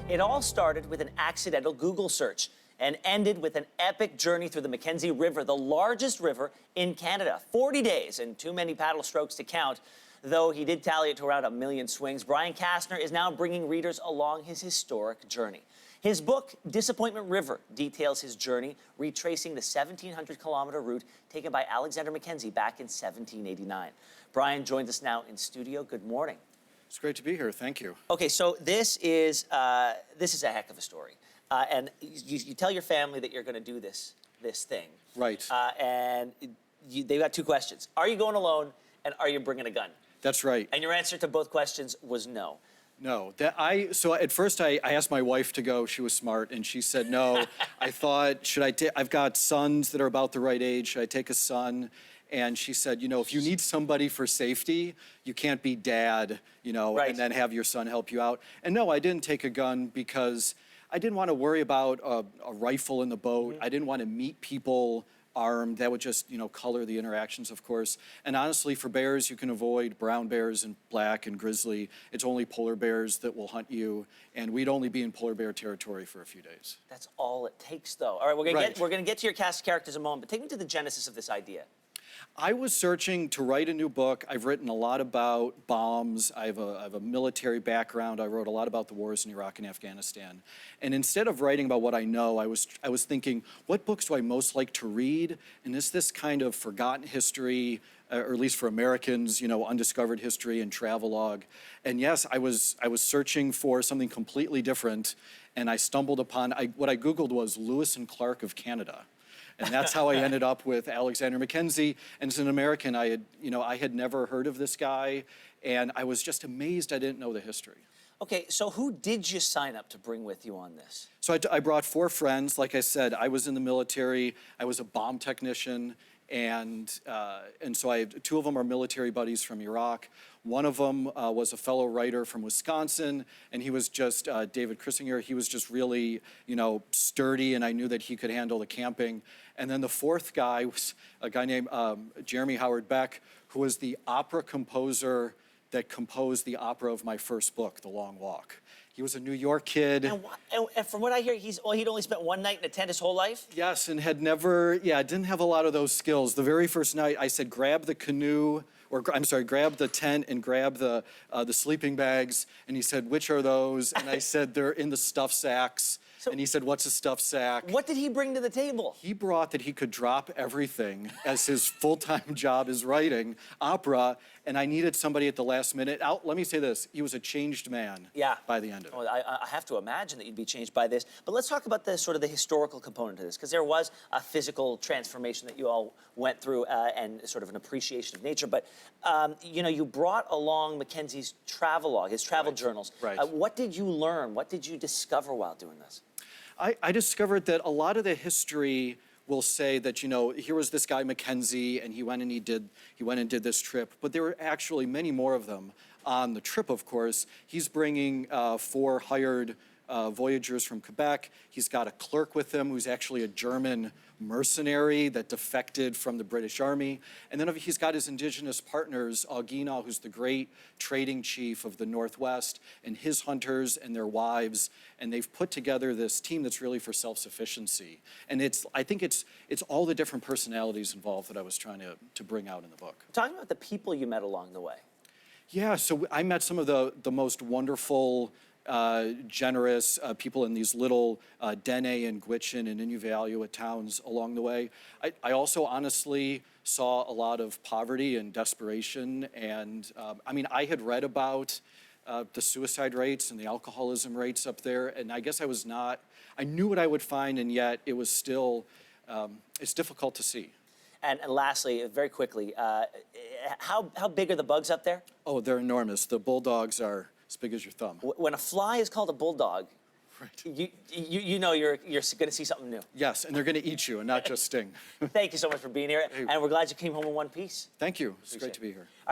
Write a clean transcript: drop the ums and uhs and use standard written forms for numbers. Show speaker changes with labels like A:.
A: It all started with an accidental Google search and ended with an epic journey through the Mackenzie River, the largest river in Canada. 40 days and too many paddle strokes to count, though he did tally it to around 1 million swings. Brian Castner is now bringing readers along his historic journey. His book, Disappointment River, details his journey, retracing the 1,700-kilometer route taken by Alexander Mackenzie back in 1789. Brian joins us now in studio. Good morning.
B: It's great to be here. Thank you.
A: Okay, so this is a heck of a story, and you tell your family that you're going to do this thing,
B: Right.
A: They've got two questions: are you going alone, and are you bringing a gun?
B: That's right.
A: And your answer to both questions was no.
B: No. So at first I asked my wife to go. She was smart, and she said no. I thought, I've got sons that are about the right age. Should I take a son? And she said, if you need somebody for safety, you can't be dad,
A: Right.
B: and then have your son help you out. And no, I didn't take a gun because I didn't want to worry about a rifle in the boat. I didn't want to meet people armed. That would just, color the interactions, of course. And honestly, for bears, you can avoid brown bears and black and grizzly. It's only polar bears that will hunt you, and we'd only be in polar bear territory for a few days.
A: That's all it takes, though. All right, we're gonna get to your cast of characters in a moment, but take me to the genesis of this idea.
B: I was searching to write a new book. I've written a lot about bombs. I have a military background. I wrote a lot about the wars in Iraq and Afghanistan. And instead of writing about what I know, I was thinking, what books do I most like to read? And is this kind of forgotten history, or at least for Americans, undiscovered history and travelogue? And yes, I was searching for something completely different, and I stumbled upon, what I Googled was Lewis and Clark of Canada. And that's how I ended up with Alexander Mackenzie. And as an American, I had never heard of this guy, and I was just amazed I didn't know the history.
A: Okay, so who did you sign up to bring with you on this?
B: So I brought 4 friends. Like I said, I was in the military. I was a bomb technician, and so I have 2 of them are military buddies from Iraq. One of them was a fellow writer from Wisconsin, and he was just, David Chrissinger, he was just really, sturdy, and I knew that he could handle the camping. And then the 4th guy was a guy named Jeremy Howard Beck, who was the opera composer that composed the opera of my first book, The Long Walk. He was a New York kid.
A: And from what I hear, he'd only spent one night in a tent his whole life?
B: Yes, and didn't have a lot of those skills. The very first night, I said, grab the canoe, grab the tent and grab the sleeping bags. And he said, which are those? And I said, they're in the stuff sacks. And he said, what's a stuff sack?
A: What did he bring to the table?
B: He brought that he could drop everything as his full-time job is writing opera, and I needed somebody at the last minute. Let me say this, he was a changed man by the end of it.
A: Well, I have to imagine that you'd be changed by this. But let's talk about the historical component to this, because there was a physical transformation that you all went through and sort of an appreciation of nature. But, you brought along Mackenzie's travelogue, his travel journals.
B: Right.
A: What did you learn? What did you discover while doing this?
B: I discovered that a lot of the history will say that, here was this guy Mackenzie, and he went and did this trip. But there were actually many more of them on the trip, of course. He's bringing 4 hired voyagers from Quebec. He's got a clerk with him who's actually a German mercenary that defected from the British Army. And then he's got his indigenous partners, Augina, who's the great trading chief of the Northwest, and his hunters and their wives. And they've put together this team that's really for self-sufficiency. And I think it's all the different personalities involved that I was trying to bring out in the book.
A: Talking about the people you met along the way.
B: Yeah, so I met some of the most wonderful, generous people in these little Dene and Gwich'in and Inuvialuit towns along the way. I also honestly saw a lot of poverty and desperation, and I had read about the suicide rates and the alcoholism rates up there, and I guess I knew what I would find, and yet it was still, it's difficult to see.
A: And lastly, very quickly, how big are the bugs up there?
B: Oh, they're enormous. The bulldogs are as big as your thumb.
A: When a fly is called a bulldog, right. you know you're going to see something new.
B: Yes, and they're going to eat you and not just sting.
A: Thank you so much for being here, and we're glad you came home in one piece.
B: Thank you. It's great to be here.